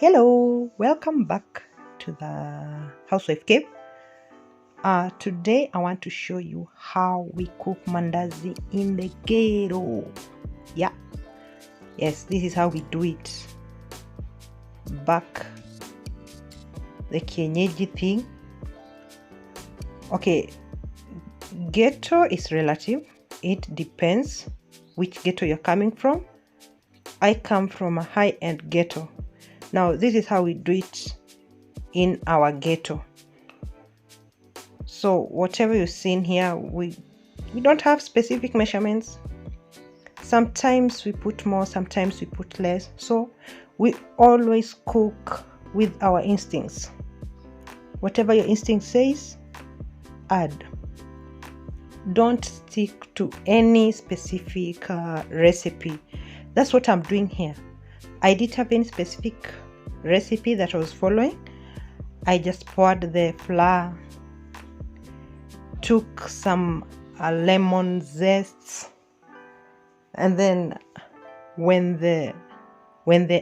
Hello, welcome back to the Housewife Cave. Today I want to show you how we cook mandazi in the ghetto. Yes, this is how we do it. Back the kienyeji thing. Okay, ghetto is relative. It depends which ghetto you're coming from. I come from a high-end ghetto. Now, this is how we do it in our ghetto. So whatever you've seen here, we don't have specific measurements. Sometimes we put more, sometimes we put less. So we always cook with our instincts. Whatever your instinct says, add. Don't stick to any specific recipe. That's what I'm doing here. I didn't have any specific recipe that I was following. I just poured the flour, took some lemon zest, and then when the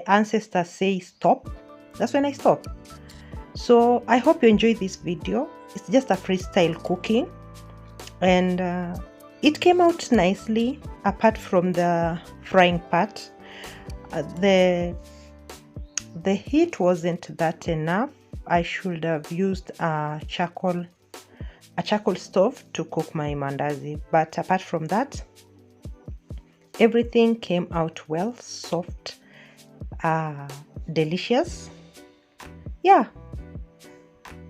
ancestor says stop, that's when I stop. So I hope you enjoyed this video. It's just a freestyle cooking, and it came out nicely apart from the frying part. The heat wasn't that enough. I should have used a charcoal stove to cook my mandazi, but apart from that, everything came out well, soft, delicious.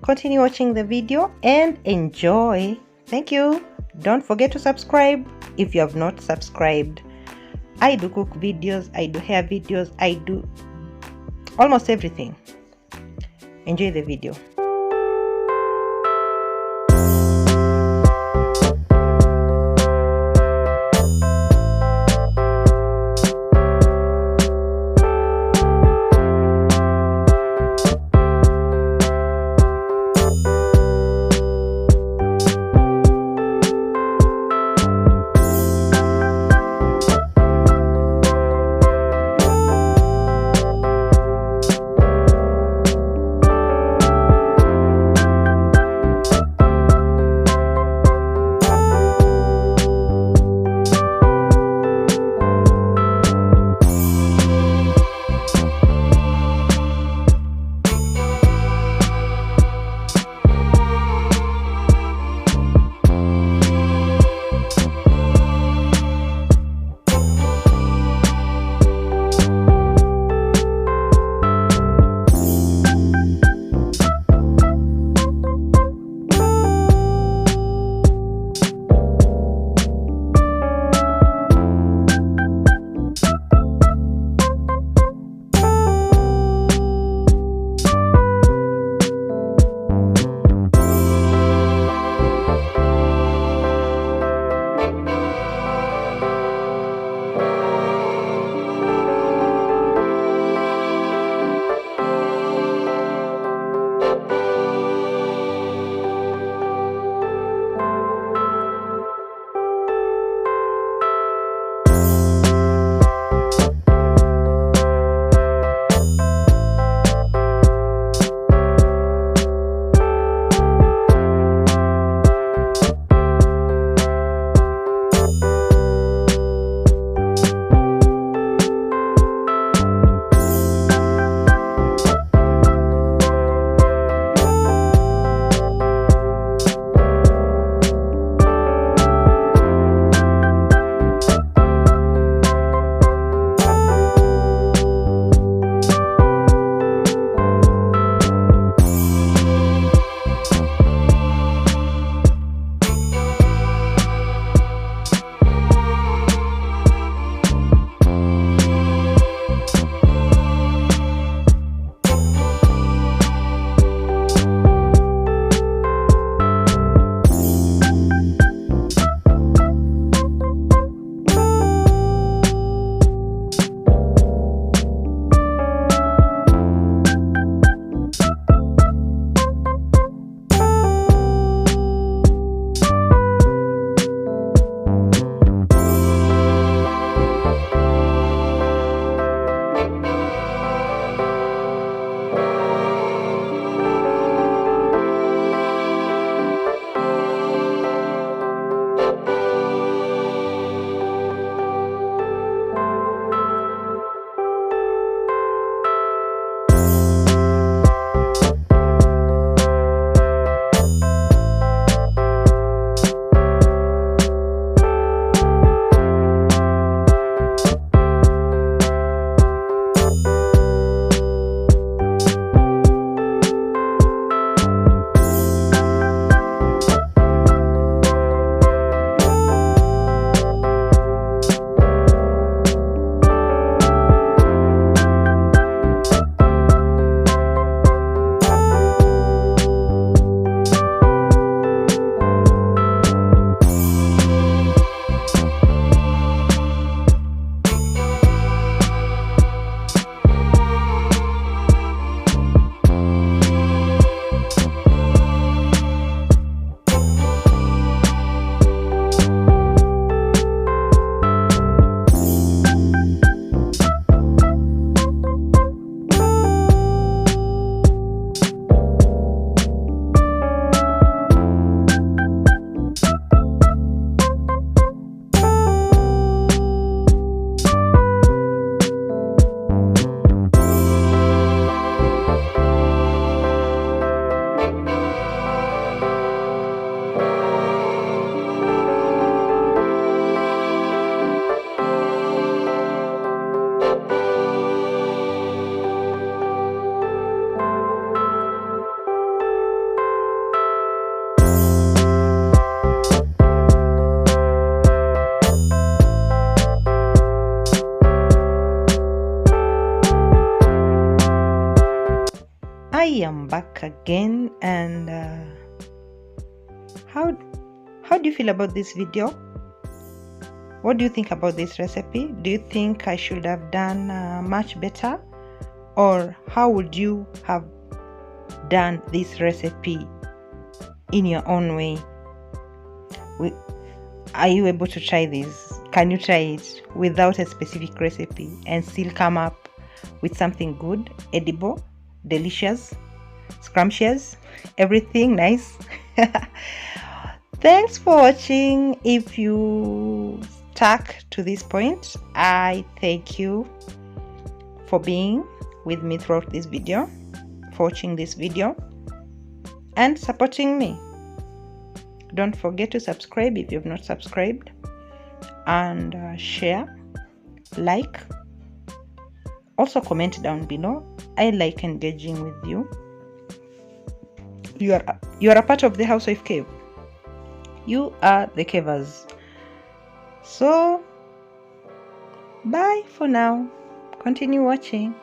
Continue watching the video and enjoy. Thank you. Don't forget to subscribe if you have not subscribed. I do cook videos, I do hair videos, I do almost everything. Enjoy the video. I am back again, and how do you feel about this video? What do you think about this recipe? Do you think I should have done much better, or how would you have done this recipe in your own way? Are you able to try this? Can you try it without a specific recipe and still come up with something good, edible, delicious, scrumptious, everything nice? Thanks for watching. If you stuck to this point, I thank you for being with me throughout this video, for watching this video and supporting me. Don't forget to subscribe if you've not subscribed, and share, like, also comment down below. I like engaging with you. You are a part of the Housewife Cave. You are the cavers. So bye for now. Continue watching.